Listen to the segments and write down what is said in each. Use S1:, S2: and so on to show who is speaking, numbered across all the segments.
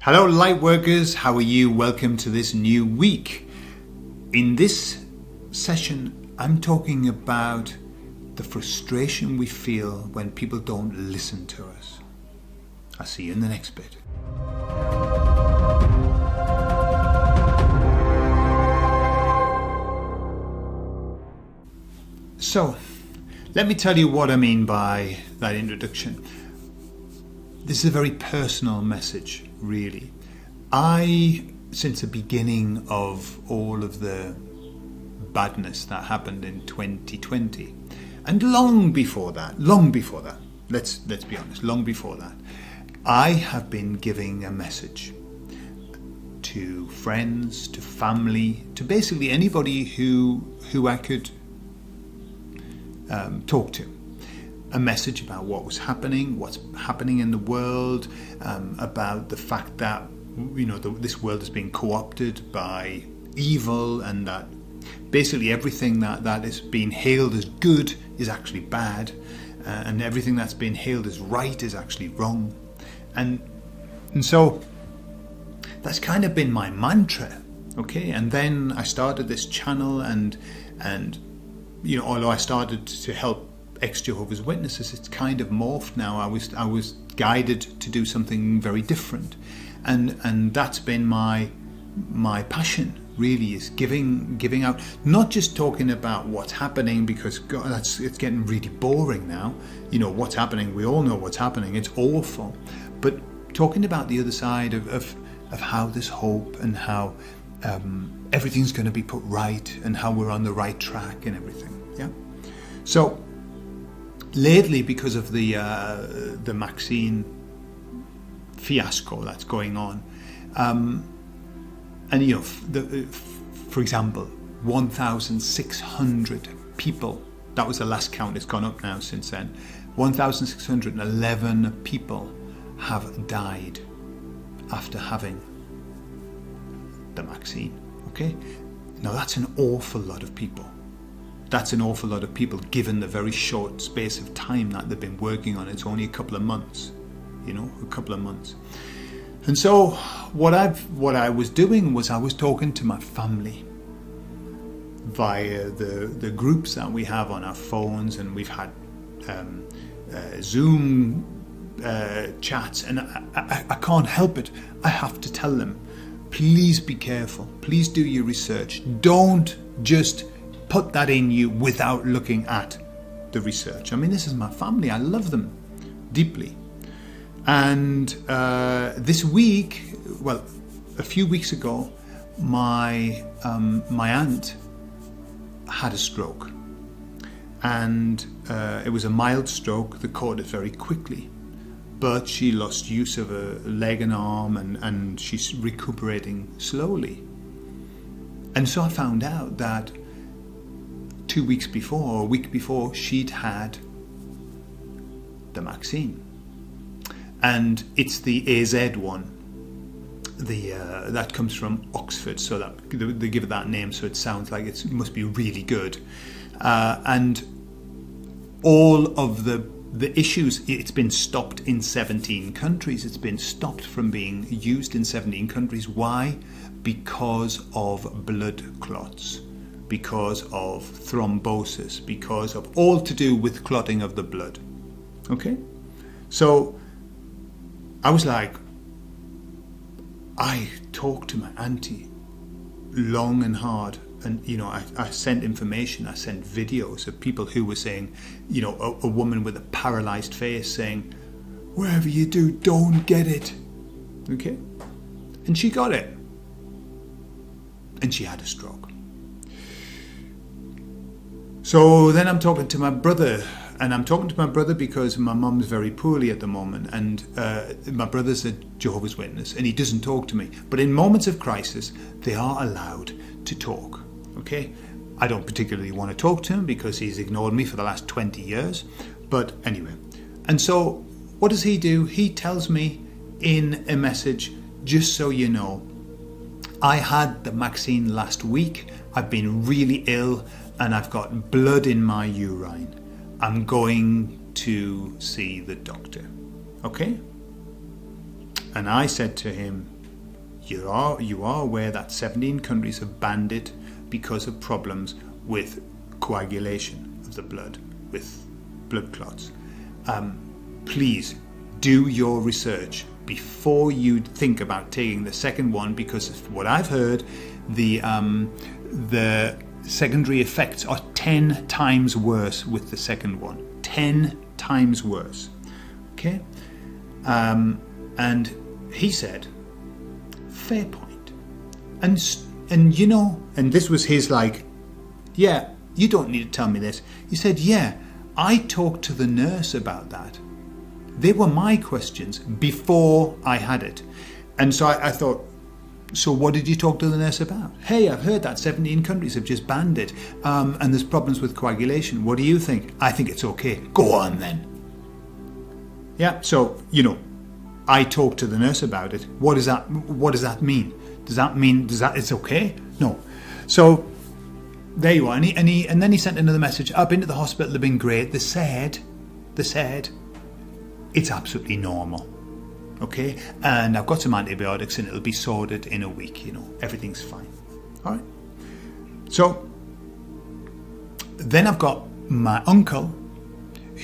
S1: Hello light workers, how are you? Welcome to this new week. In this session, I'm talking about the frustration we feel when people don't listen to us. I'll see you in the next bit. So, let me tell you what I mean by that introduction. This is a very personal message, really. Since the beginning of all of the badness that happened in 2020, and long before that, let's be honest, long before that, I have been giving a message to friends, to family, to basically anybody who I could talk to. A message about what was happening, what's happening in the world, about the fact that this world is being co-opted by evil, and that basically everything that is being hailed as good is actually bad, and everything that's being hailed as right is actually wrong, and so that's kind of been my mantra. Okay, and then I started this channel, and although I started to help ex-Jehovah's Witnesses, it's kind of morphed now. I was guided to do something very different, and that's been my passion, really, is giving out, not just talking about what's happening, because God, it's getting really boring now. What's happening, we all know what's happening, it's awful, but talking about the other side of how there's hope, and how everything's going to be put right, and how we're on the right track and everything. Yeah. So lately, because of the vaccine fiasco that's going on, for example, 1,600 people, that was the last count, it's gone up now since then, 1,611 people have died after having the vaccine. Okay, now that's an awful lot of people. That's an awful lot of people, given the very short space of time that they've been working on. It's only a couple of months, And so what I was doing was I was talking to my family via the groups that we have on our phones, and we've had Zoom chats, and I can't help it. I have to tell them, please be careful. Please do your research. Don't just put that in you without looking at the research. I mean, this is my family. I love them deeply. And this week, well, a few weeks ago, my aunt had a stroke. And it was a mild stroke that caught it very quickly. But she lost use of a leg and arm, and she's recuperating slowly. And so I found out that 2 weeks before, or a week before, she'd had the vaccine, and it's the AZ one. That comes from Oxford, so that they give it that name, so it sounds like it must be really good. And all of the issues, it's been stopped in 17 countries. It's been stopped from being used in 17 countries. Why? Because of blood clots, because of thrombosis, because of all to do with clotting of the blood. Okay? So I was like, I talked to my auntie long and hard, and I sent information, I sent videos of people who were saying, a woman with a paralyzed face saying, wherever you do, don't get it. Okay? And she got it. And she had a stroke. So then I'm talking to my brother, and I'm talking to my brother because my mum's very poorly at the moment, and my brother's a Jehovah's Witness, and he doesn't talk to me. But in moments of crisis, they are allowed to talk. Okay? I don't particularly want to talk to him because he's ignored me for the last 20 years. But anyway. And so what does he do? He tells me in a message, just so you know, I had the vaccine last week. I've been really ill, and I've got blood in my urine. I'm going to see the doctor. Okay? And I said to him, you are aware that 17 countries have banned it because of problems with coagulation of the blood, with blood clots. Please do your research before you think about taking the second one, because what I've heard, the secondary effects are 10 times worse with the second one. 10 times worse. Okay? And he said, fair point. And you know, and this was his like, yeah, you don't need to tell me this. He said, yeah, I talked to the nurse about that. They were my questions before I had it. And so I thought, so what did you talk to the nurse about? Hey, I've heard that 17 countries have just banned it, and there's problems with coagulation. What do you think? I think it's okay. Go on then. Yeah, so, you know, I talked to the nurse about it. What does that mean? Does that mean it's okay? No. So there you are. And then he sent another message. I've been to the hospital, they've been great. They said it's absolutely normal. Okay? And I've got some antibiotics and it'll be sorted in a week, you know. Everything's fine. All right? So then I've got my uncle,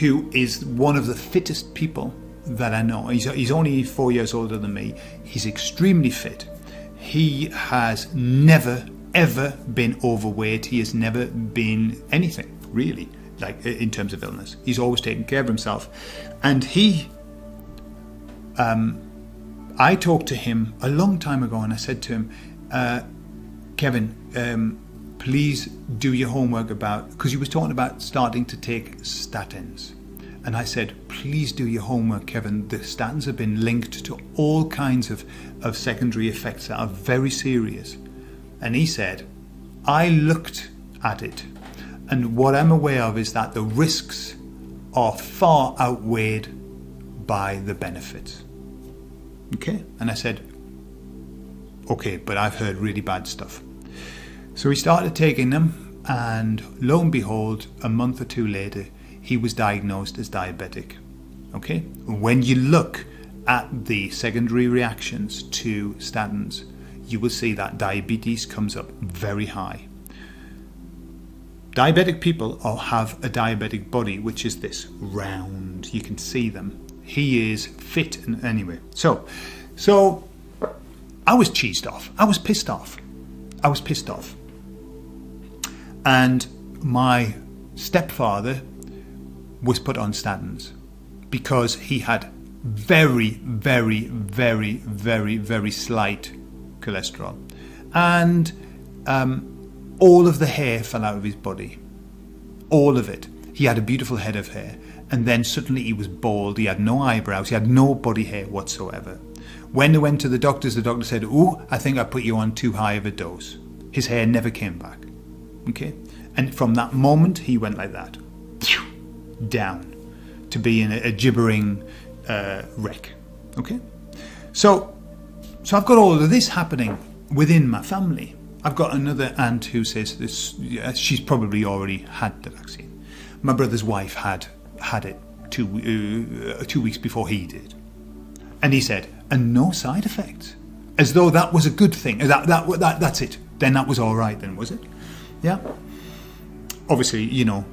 S1: who is one of the fittest people that I know. He's only 4 years older than me. He's extremely fit. He has never, ever been overweight. He has never been anything, really, like in terms of illness. He's always taken care of himself. And I talked to him a long time ago, and I said to him, Kevin, please do your homework about, because he was talking about starting to take statins. And I said, please do your homework, Kevin. The statins have been linked to all kinds of secondary effects that are very serious. And he said, I looked at it, and what I'm aware of is that the risks are far outweighed by the benefits. Okay? And I said, okay, but I've heard really bad stuff. So he started taking them, and lo and behold, a month or two later, he was diagnosed as diabetic. Okay? When you look at the secondary reactions to statins, you will see that diabetes comes up very high. Diabetic people have a diabetic body, which is this round. You can see them. He is fit, and anyway. So I was cheesed off. I was pissed off. And my stepfather was put on statins because he had very, very, very, very, very slight cholesterol. And all of the hair fell out of his body. All of it. He had a beautiful head of hair. And then suddenly he was bald. He had no eyebrows. He had no body hair whatsoever. When they went to the doctor said, "Ooh, I think I put you on too high of a dose." His hair never came back. Okay? And from that moment, he went like that. Down. To be in a gibbering wreck. Okay? So I've got all of this happening within my family. I've got another aunt who says this. She's probably already had the vaccine. My brother's wife had it 2 weeks before he did. And he said, and no side effects. As though that was a good thing. That's it. Then that was all right then, was it? Yeah. Obviously, you know,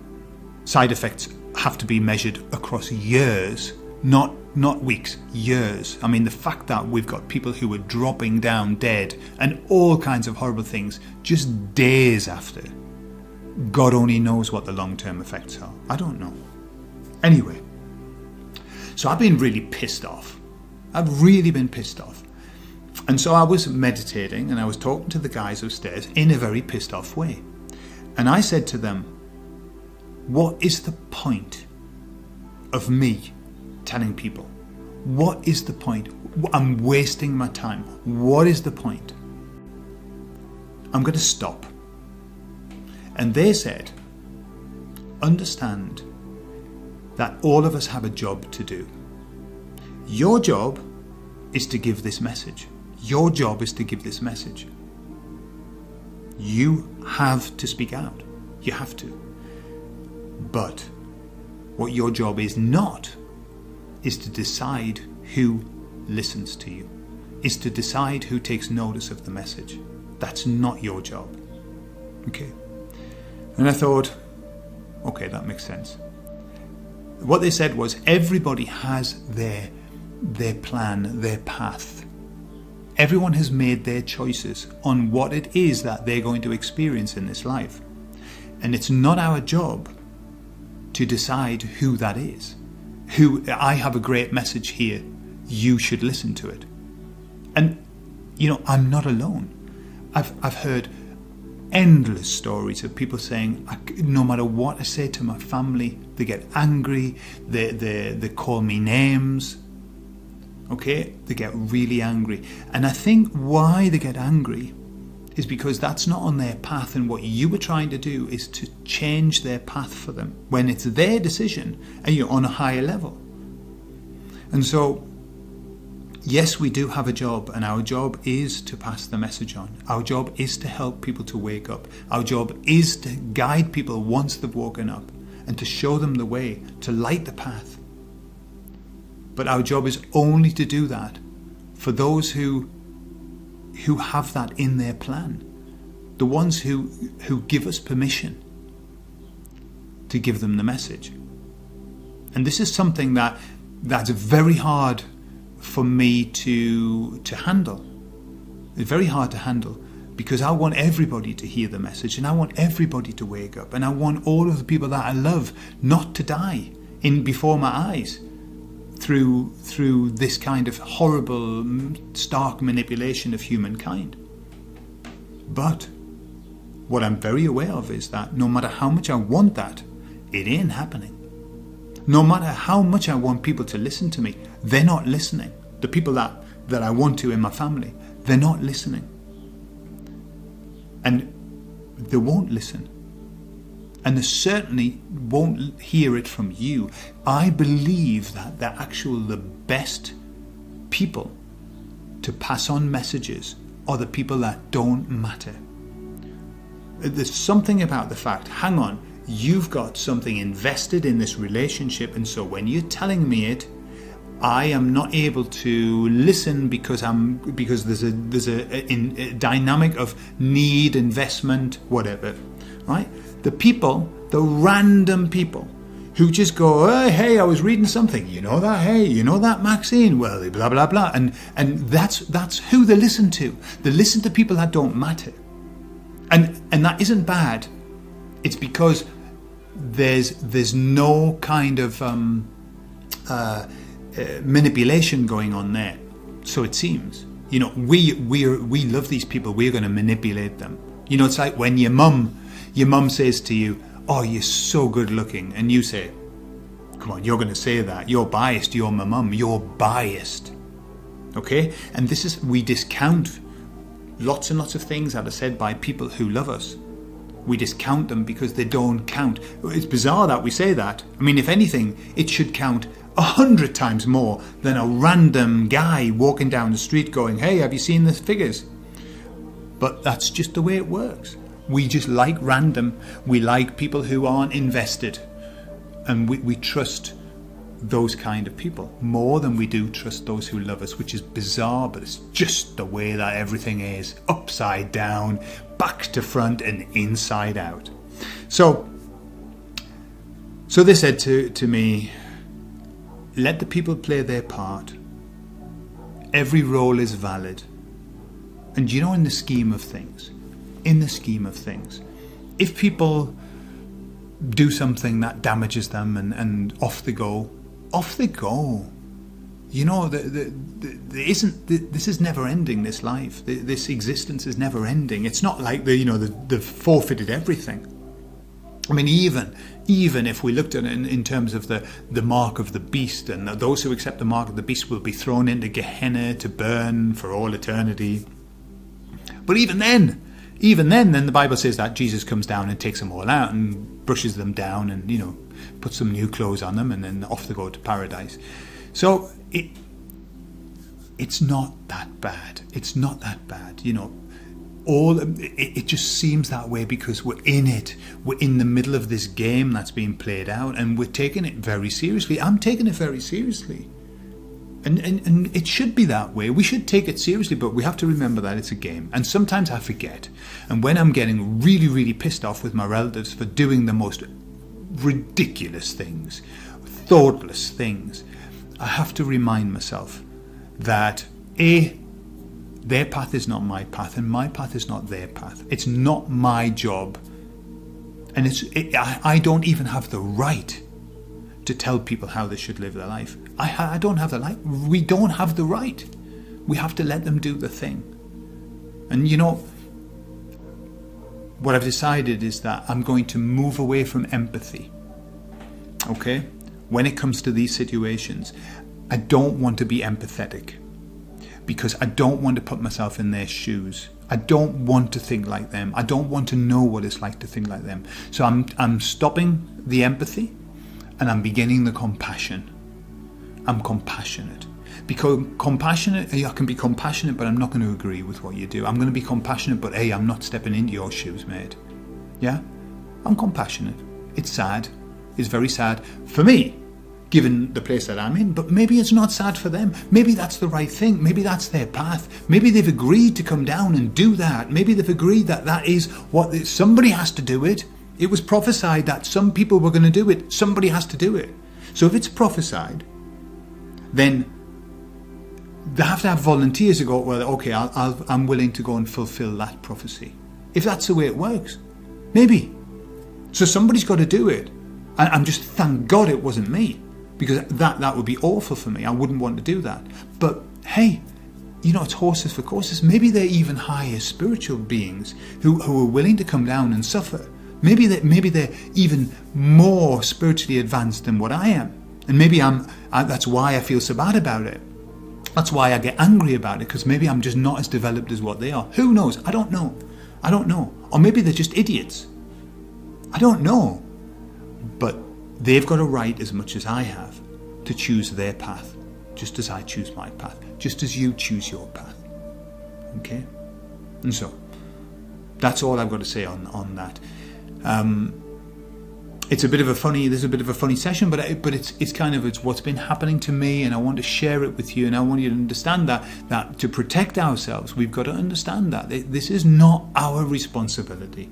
S1: side effects have to be measured across years, not weeks, years. I mean, the fact that we've got people who are dropping down dead and all kinds of horrible things just days after. God only knows what the long-term effects are. I don't know. Anyway, so I've been really pissed off. I've really been pissed off. And so I was meditating and I was talking to the guys upstairs in a very pissed off way. And I said to them, what is the point of me telling people? What is the point? I'm wasting my time. What is the point? I'm going to stop. And they said, understand that all of us have a job to do. Your job is to give this message. Your job is to give this message. You have to speak out. You have to. But what your job is not is to decide who listens to you. is to decide who takes notice of the message. That's not your job. Okay? And I thought, okay, that makes sense. What they said was everybody has their plan, their path. Everyone has made their choices on what it is that they're going to experience in this life. And it's not our job to decide who that is. I have a great message here. You should listen to it. And, I'm not alone. I've heard endless stories of people saying, no matter what I say to my family, they get angry, they call me names. Okay? They get really angry. And I think why they get angry is because that's not on their path, and what you were trying to do is to change their path for them when it's their decision and you're on a higher level. And so, yes, we do have a job, and our job is to pass the message on. Our job is to help people to wake up. Our job is to guide people once they've woken up and to show them the way, to light the path. But our job is only to do that for those who have that in their plan. The ones who give us permission to give them the message. And this is something that's very hard for me to handle. It's very hard to handle because I want everybody to hear the message, and I want everybody to wake up, and I want all of the people that I love not to die before my eyes through this kind of horrible, stark manipulation of humankind. But what I'm very aware of is that no matter how much I want that, it ain't happening. No matter how much I want people to listen to me, they're not listening. The people that I want to in my family, they're not listening. And they won't listen. And they certainly won't hear it from you. I believe that the best people to pass on messages are the people that don't matter. There's something about the fact, hang on, you've got something invested in this relationship, and so when you're telling me it, I am not able to listen because there's a dynamic of need, investment, whatever, right? The random people who just go, oh, hey, I was reading something, you know that, hey, you know that, Maxine, well, blah, blah, blah, and that's who they listen to. They listen to people that don't matter. And that isn't bad. It's because there's no kind of manipulation going on there. So it seems, we love these people. We're going to manipulate them. It's like when your mum says to you, oh, you're so good looking, and you say, come on, you're going to say that, you're biased, you're my mum, you're biased. Okay? And we discount lots and lots of things that are said by people who love us. We discount them because they don't count. It's bizarre that we say that. I mean, if anything, it should count 100 times more than a random guy walking down the street going, hey, have you seen the figures? But that's just the way it works. We just like random. We like people who aren't invested. And we trust those kind of people more than we do trust those who love us, which is bizarre, but it's just the way that everything is. Upside down, back to front, and inside out. So they said to me, let the people play their part. Every role is valid. And in the scheme of things, if people do something that damages them and off they go. This is never ending, this life. This existence is never ending. It's not like they've forfeited everything. I mean, even if we looked at it in terms of the mark of the beast, and those who accept the mark of the beast will be thrown into Gehenna to burn for all eternity. But even then the Bible says that Jesus comes down and takes them all out and brushes them down and, puts some new clothes on them, and then off they go to paradise. So it's not that bad. It's not that bad, It just seems that way because we're in it. We're in the middle of this game that's being played out, and we're taking it very seriously. I'm taking it very seriously. And it should be that way. We should take it seriously, but we have to remember that it's a game. And sometimes I forget. And when I'm getting really, really pissed off with my relatives for doing the most ridiculous things, thoughtless things, I have to remind myself that their path is not my path, and my path is not their path. It's not my job, and I don't even have the right to tell people how they should live their life. I don't have the right. We don't have the right. We have to let them do the thing. And what I've decided is that I'm going to move away from empathy. Okay? When it comes to these situations, I don't want to be empathetic, because I don't want to put myself in their shoes. I don't want to think like them. I don't want to know what it's like to think like them. So I'm stopping the empathy, and I'm beginning the compassion. I'm compassionate. Because compassionate, I can be compassionate, but I'm not going to agree with what you do. I'm going to be compassionate, but hey, I'm not stepping into your shoes, mate. Yeah? I'm compassionate. It's sad. It's very sad for me, given the place that I'm in, but maybe it's not sad for them. Maybe that's the right thing. Maybe that's their path. Maybe they've agreed to come down and do that. Maybe they've agreed that is what somebody has to do it. It was prophesied that some people were going to do it. Somebody has to do it. So if it's prophesied, then they have to have volunteers to go, well, okay, I'm willing to go and fulfill that prophecy. If that's the way it works, maybe. So somebody's got to do it. And I'm just, thank God it wasn't me, because that would be awful for me. I wouldn't want to do that. But hey, it's horses for courses. Maybe they're even higher spiritual beings who are willing to come down and suffer. Maybe they're even more spiritually advanced than what I am. And maybe that's why I feel so bad about it. That's why I get angry about it, because maybe I'm just not as developed as what they are. Who knows? I don't know. Or maybe they're just idiots. I don't know. But they've got a right, as much as I have, to choose their path, just as I choose my path, just as you choose your path. Okay? And so, that's all I've got to say on that. There's a bit of a funny session, but it's what's been happening to me, and I want to share it with you, and I want you to understand that to protect ourselves, we've got to understand that this is not our responsibility.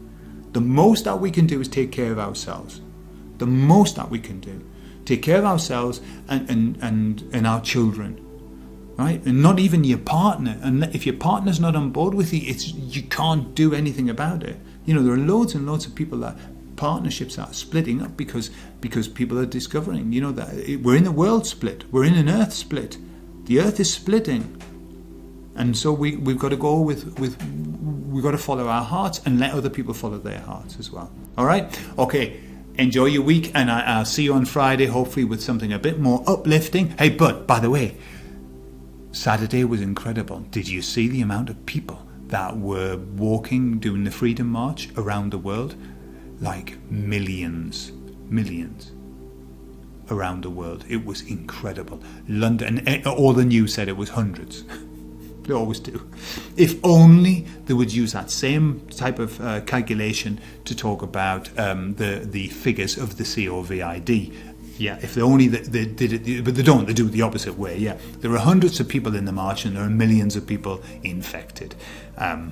S1: The most that we can do is take care of ourselves. The most that we can do, take care of ourselves and our children, right? And not even your partner. And if your partner's not on board with you, you can't do anything about it. There are loads and loads of people partnerships are splitting up because people are discovering, that we're in a world split, we're in an earth split. The earth is splitting, and so we've got to go we've got to follow our hearts and let other people follow their hearts as well. All right, okay. Enjoy your week, and I'll see you on Friday, hopefully with something a bit more uplifting. Hey, but by the way, Saturday was incredible. Did you see the amount of people that were walking, doing the Freedom March around the world? Like millions around the world. It was incredible. London, all the news said it was hundreds. They always do. If only they would use that same type of calculation to talk about the figures of the COVID. Yeah, if they only they did it, but they don't. They do it the opposite way. Yeah, there are hundreds of people in the march, and there are millions of people infected. Wrong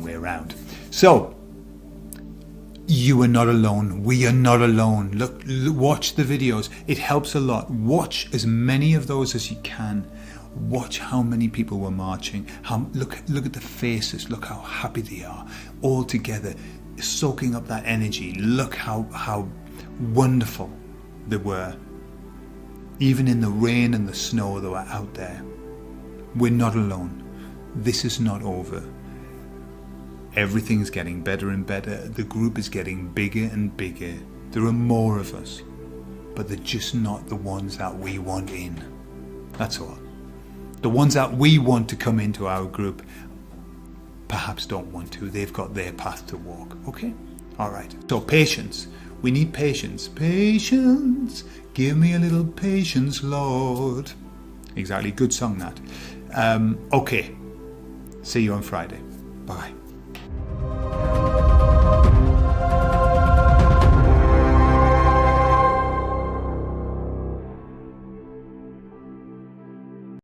S1: way around. So, you are not alone. We are not alone. Look, watch the videos. It helps a lot. Watch as many of those as you can. Watch how many people were marching. Look at the faces. Look how happy they are, all together, soaking up that energy. Look how wonderful they were. Even in the rain and the snow, they were out there. We're not alone. This is not over. Everything's getting better and better. The group is getting bigger and bigger. There are more of us, but they're just not the ones that we want in. That's all. The ones that we want to come into our group perhaps don't want to. They've got their path to walk. Okay? All right. So patience. We need patience. Patience. Give me a little patience, Lord. Exactly. Good song, that. Okay. See you on Friday. Bye.